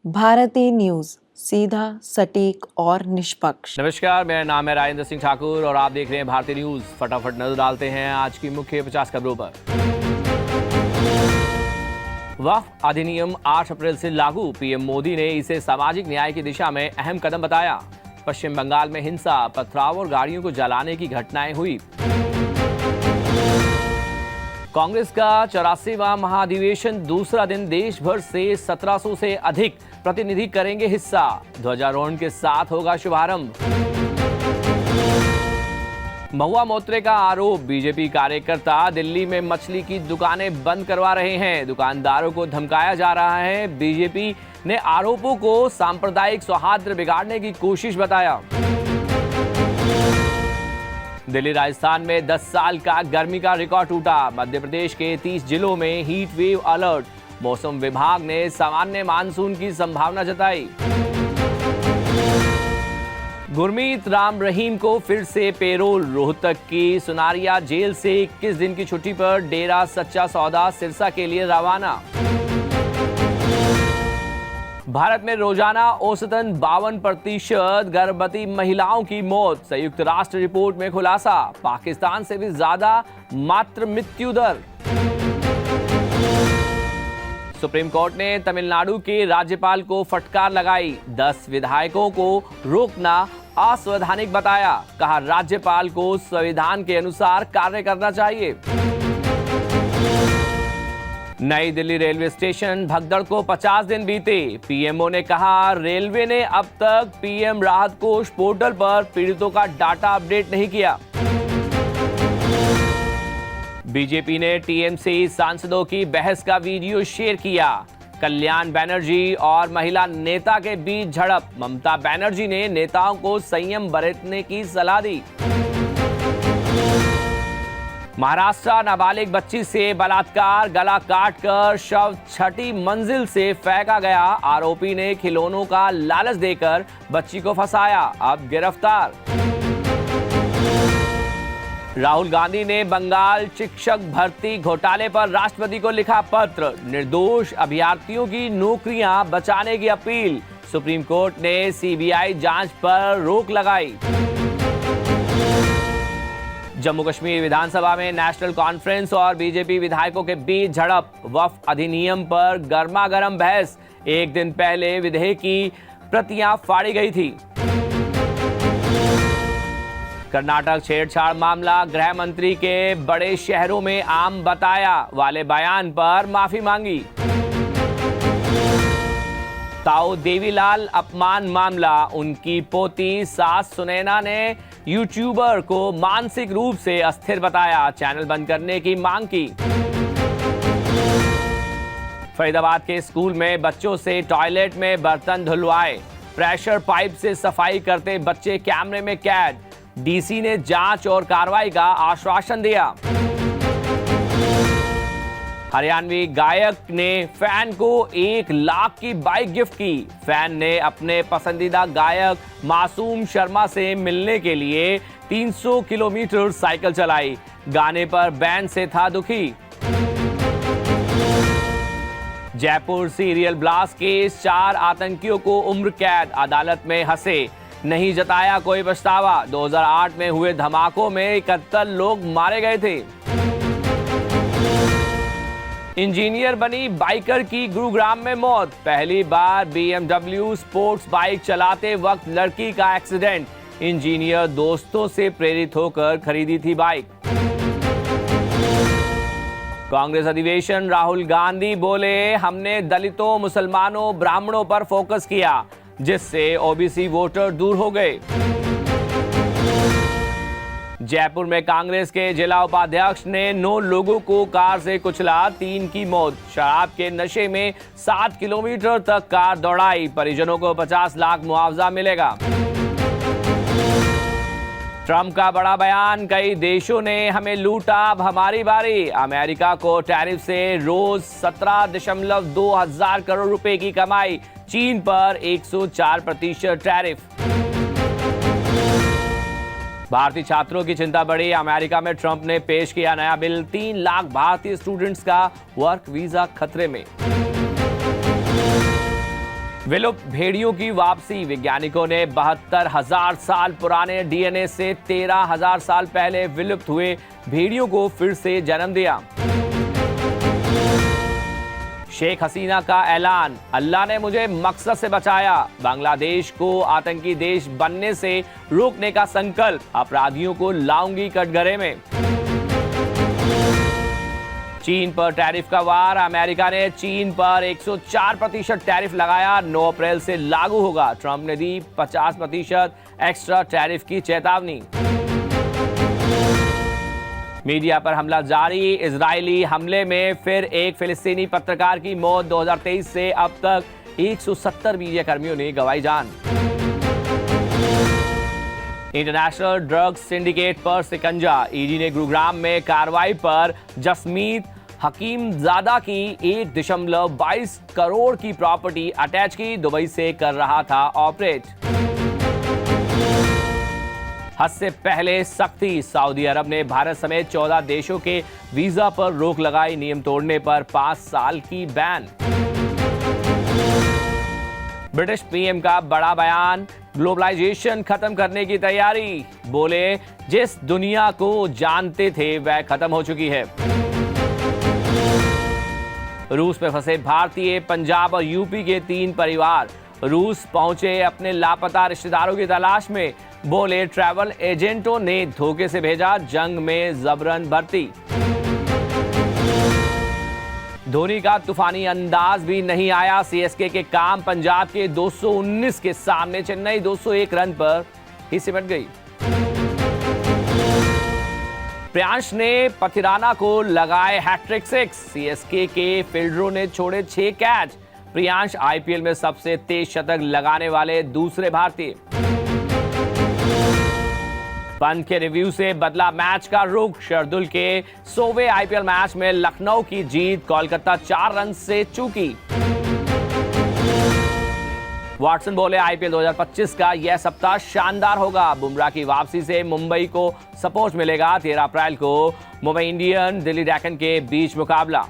Bharti news, सीधा, सटीक और निष्पक्ष। नमस्कार, मेरा नाम है राजेंद्र सिंह ठाकुर और आप देख रहे हैं भारतीय न्यूज। फटाफट नजर डालते हैं आज की मुख्य 50 खबरों पर। वक्फ अधिनियम 8 अप्रैल से लागू, पीएम मोदी ने इसे सामाजिक न्याय की दिशा में अहम कदम बताया। पश्चिम बंगाल में हिंसा, पथराव और गाड़ियों को जलाने की घटनाएं हुई। कांग्रेस का 84वां महाधिवेशन दूसरा दिन, देश भर से 1700 से अधिक प्रतिनिधि करेंगे हिस्सा। ध्वजारोहण के साथ होगा शुभारंभ। महुआ मोर्चे का आरोप, बीजेपी कार्यकर्ता दिल्ली में मछली की दुकानें बंद करवा रहे हैं। दुकानदारों को धमकाया जा रहा है। बीजेपी ने आरोपों को सांप्रदायिक सौहार्द बिगाड़ने की कोशिश बताया। दिल्ली राजस्थान में 10 साल का गर्मी का रिकॉर्ड टूटा। मध्य प्रदेश के 30 जिलों में हीट वेव अलर्ट। मौसम विभाग ने सामान्य मानसून की संभावना जताई। गुरमीत राम रहीम को फिर से पेरोल। रोहतक की सुनारिया जेल से 21 दिन की छुट्टी पर डेरा सच्चा सौदा सिरसा के लिए रवाना। भारत में रोजाना औसतन 52% गर्भवती महिलाओं की मौत। संयुक्त राष्ट्र रिपोर्ट में खुलासा, पाकिस्तान से भी ज्यादा मातृ मृत्यु दर। सुप्रीम कोर्ट ने तमिलनाडु के राज्यपाल को फटकार लगाई। 10 विधायकों को रोकना असंवैधानिक बताया। कहा, राज्यपाल को संविधान के अनुसार कार्य करना चाहिए। नई दिल्ली रेलवे स्टेशन भगदड़ को 50 दिन बीते। पीएमओ ने कहा, रेलवे ने अब तक पीएम राहत कोष पोर्टल पर पीड़ितों का डाटा अपडेट नहीं किया। बीजेपी ने टीएमसी सांसदों की बहस का वीडियो शेयर किया। कल्याण बनर्जी और महिला नेता के बीच झड़प। ममता बनर्जी ने नेताओं को संयम बरतने की सलाह दी। महाराष्ट्र, नाबालिग बच्ची से बलात्कार, गला काटकर शव 6ठी मंजिल से फेंका गया। आरोपी ने खिलौनों का लालच देकर बच्ची को फंसाया, अब गिरफ्तार। राहुल गांधी ने बंगाल शिक्षक भर्ती घोटाले पर राष्ट्रपति को लिखा पत्र। निर्दोष अभ्यर्थियों की नौकरियां बचाने की अपील। सुप्रीम कोर्ट ने सीबीआई जांच पर रोक लगाई। जम्मू कश्मीर विधानसभा में नेशनल कॉन्फ्रेंस और बीजेपी विधायकों के बीच झड़प। वक्फ अधिनियम पर गर्मागर्म बहस। एक दिन पहले विधेयक की प्रतियां फाड़ी गई थी। कर्नाटक छेड़छाड़ मामला, गृह मंत्री के बड़े शहरों में आम बताया वाले बयान पर माफी मांगी। ताऊ देवीलाल अपमान मामला, उनकी पोती सास सुनैना ने यूट्यूबर को मानसिक रूप से अस्थिर बताया, चैनल बंद करने की मांग की। फरीदाबाद के स्कूल में बच्चों से टॉयलेट में बर्तन धुलवाए। प्रेशर पाइप से सफाई करते बच्चे कैमरे में कैद। डीसी ने जांच और कार्रवाई का आश्वासन दिया। हरियाणवी गायक ने फैन को 1 लाख की बाइक गिफ्ट की। फैन ने अपने पसंदीदा गायक मासूम शर्मा से मिलने के लिए 300 किलोमीटर साइकिल चलाई। गाने पर बैन से था दुखी। जयपुर सीरियल ब्लास्ट केस, 4 आतंकियों को उम्र कैद। अदालत में हंसे, नहीं जताया कोई पछतावा। 2008 में हुए धमाकों में 71 लोग मारे गए थे। इंजीनियर बनी बाइकर की गुरुग्राम में मौत। पहली बार BMW स्पोर्ट्स बाइक चलाते वक्त लड़की का एक्सीडेंट। इंजीनियर दोस्तों से प्रेरित होकर खरीदी थी बाइक। कांग्रेस अधिवेशन, राहुल गांधी बोले, हमने दलितों, मुसलमानों, ब्राह्मणों पर फोकस किया, जिससे ओबीसी वोटर दूर हो गए। जयपुर में कांग्रेस के जिला उपाध्यक्ष ने 9 लोगों को कार से कुचला, 3 की मौत। शराब के नशे में 7 किलोमीटर तक कार दौड़ाई। परिजनों को 50 लाख मुआवजा मिलेगा। ट्रंप का बड़ा बयान, कई देशों ने हमें लूटा, अब हमारी बारी। अमेरिका को टैरिफ से रोज 17.2 हजार करोड़ रुपए की कमाई। चीन पर 104% टैरिफ। भारतीय छात्रों की चिंता बढ़ी। अमेरिका में ट्रंप ने पेश किया नया बिल। 3 लाख भारतीय स्टूडेंट्स का वर्क वीजा खतरे में। विलुप्त भेड़ियों की वापसी। वैज्ञानिकों ने 72,000 साल पुराने डीएनए से 13,000 साल पहले विलुप्त हुए भेड़ियों को फिर से जन्म दिया। शेख हसीना का ऐलान, अल्लाह ने मुझे मकसद से बचाया। बांग्लादेश को आतंकी देश बनने से रोकने का संकल्प, अपराधियों को लाऊंगी कटघरे में। चीन पर टैरिफ का वार, अमेरिका ने चीन पर 104% टैरिफ लगाया, 9 अप्रैल से लागू होगा। ट्रंप ने दी 50% एक्स्ट्रा टैरिफ की चेतावनी। मीडिया पर हमला जारी, इजरायली हमले में फिर एक फिलिस्तीनी पत्रकार की मौत। 2023 से अब तक 170 मीडिया कर्मियों ने गंवाई जान। इंटरनेशनल ड्रग्स सिंडिकेट पर सिकंजा, ईडी ने गुरुग्राम में कार्रवाई पर जसमीत हकीमजादा की 1.22 करोड़ की प्रॉपर्टी अटैच की, दुबई से कर रहा था ऑपरेट। हज से पहले सख्ती, सऊदी अरब ने भारत समेत 14 देशों के वीजा पर रोक लगाई, नियम तोड़ने पर 5 साल की बैन। ब्रिटिश पीएम का बड़ा बयान, ग्लोबलाइजेशन खत्म करने की तैयारी, बोले जिस दुनिया को जानते थे वह खत्म हो चुकी है। रूस में फंसे भारतीय, पंजाब और यूपी के 3 परिवार रूस पहुंचे अपने लापता रिश्तेदारों की तलाश में, बोले ट्रैवल एजेंटों ने धोखे से भेजा, जंग में जबरन भर्ती। धोनी का तूफानी अंदाज भी नहीं आया, सीएसके के काम पंजाब के 219 के सामने चेन्नई 201 रन पर ही सिमट गई। प्रियांश ने पथिराना को लगाए हैट्रिक 6, सीएसके के फील्डरों ने छोड़े 6 कैच। प्रियांश आईपीएल में सबसे तेज शतक लगाने वाले दूसरे भारतीय। पंत के रिव्यू से बदला मैच का रुख, शार्दुल के 100वें आईपीएल मैच में लखनऊ की जीत, कोलकाता 4 रन से चूकी। वॉटसन बोले आईपीएल 2025 का यह सप्ताह शानदार होगा, बुमराह की वापसी से मुंबई को सपोर्ट मिलेगा। 13 अप्रैल को मुंबई इंडियन दिल्ली डेक्कन के बीच मुकाबला।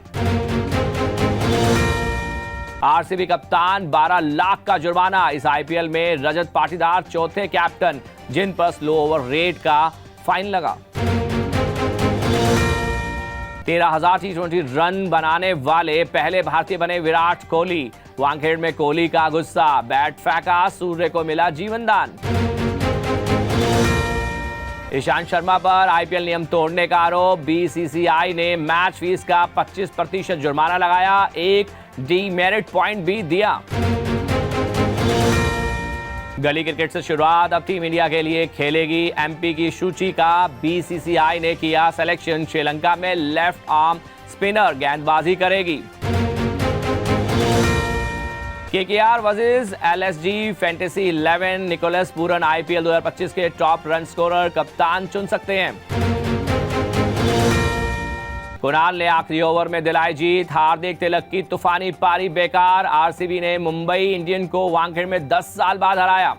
आरसीबी कप्तान 12 लाख का जुर्माना, इस आईपीएल में रजत पाटीदार चौथे कैप्टन, जिन पर स्लो ओवर रेट का फाइन लगा। 13,000 T20 रन बनाने वाले पहले भारतीय बने विराट कोहली, वानखेड़ में कोहली का गुस्सा, बैट फेंका, सूर्य को मिला जीवनदान। ईशांत शर्मा पर आईपीएल नियम तोड़ने का आरोप, बीसीसीआई ने मैच फीस का 25% जुर्माना लगाया, एक डीमेरिट पॉइंट भी दिया। गली क्रिकेट से शुरुआत, अब टीम इंडिया के लिए खेलेगी एमपी की सूची का बीसीसीआई ने किया सिलेक्शन, श्रीलंका में लेफ्ट आर्म स्पिनर गेंदबाजी करेगी। KKR versus LSG fantasy 11, Nicholas Pooran IPL 2025 के टॉप रन स्कोरर, कप्तान चुन सकते हैं। कुणाल ने आखिरी ओवर में दिलाई जीत, हार्दिक तिलक की तूफानी पारी बेकार, आरसीबी ने मुंबई इंडियन को वानखेड़ में 10 साल बाद हराया।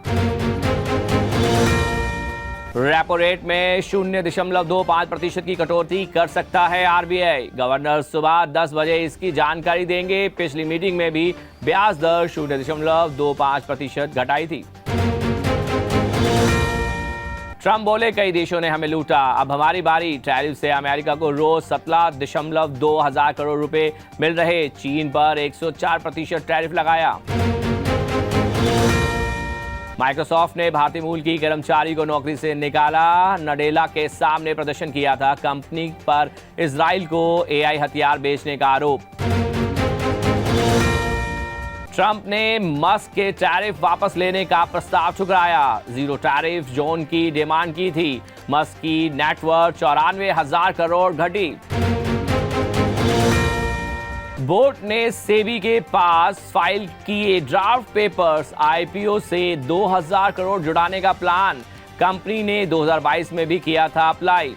रेपो रेट में 0.25% की कटौती कर सकता है आरबीआई, गवर्नर सुबह 10 बजे इसकी जानकारी देंगे। पिछली मीटिंग में भी ब्याज दर 0.25% घटाई थी। ट्रंप बोले कई देशों ने हमें लूटा, अब हमारी बारी, टैरिफ से अमेरिका को रोज 17.2 हजार करोड़ रुपए मिल रहे, चीन पर 104% टैरिफ लगाया। माइक्रोसॉफ्ट ने भारतीय मूल की कर्मचारी को नौकरी से निकाला, नडेला के सामने प्रदर्शन किया था, कंपनी पर इजराइल को एआई हथियार बेचने का आरोप। ट्रंप ने मस्क के टैरिफ वापस लेने का प्रस्ताव ठुकराया, 0 टैरिफ जोन की डिमांड की थी। मस्क की नेटवर्थ 94,000 करोड़ घटी। बोर्ड ने सेबी के पास फाइल किए ड्राफ्ट पेपर्स, आईपीओ से 2,000 करोड़ जुटाने का प्लान, कंपनी ने 2022 में भी किया था अप्लाई।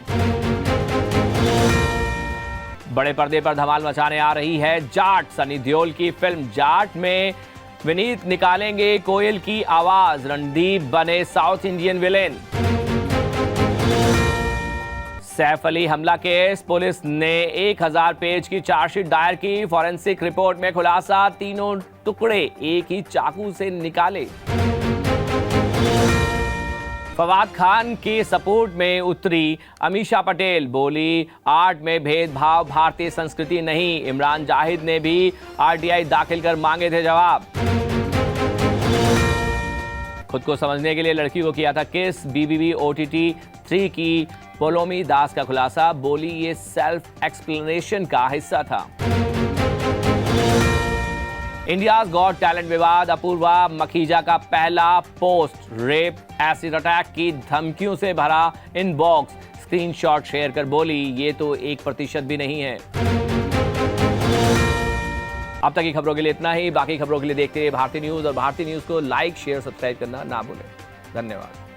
बड़े पर्दे पर धमाल मचाने आ रही है जाट, सनी देओल की फिल्म जाट में विनीत निकालेंगे कोयल की आवाज, रणदीप बने south Indian villain. Saif Ali हमला केस, पुलिस ने 1000 पेज की चार्जशीट दायर की। फॉरेंसिक रिपोर्ट में खुलासा, तीनों टुकड़े एक ही चाकू से निकाले। फवाद खान के सपोर्ट में उतरी अमीषा पटेल, बोली आर्ट में भेदभाव भारतीय संस्कृति नहीं। इमरान जाहिद ने भी आरटीआई दाखिल कर मांगे थे जवाब। खुद को समझने के लिए लड़की को किया था किस, बीबीबी OTT 3 की पोलोमी दास का खुलासा, बोली ये सेल्फ एक्सप्लेनेशन का हिस्सा था। इंडियाज गॉट टैलेंट विवाद, अपूर्वा मखीजा का पहला पोस्ट, रेप एसिड अटैक की धमकियों से भरा इनबॉक्स, स्क्रीनशॉट शेयर कर बोली ये तो 1% भी नहीं है। अब तक की खबरों के लिए इतना ही। बाकी खबरों के लिए देखते रहिए भारतीय न्यूज और भारतीय न्यूज को लाइक शेयर सब्सक्राइब करना ना भूलें। धन्यवाद।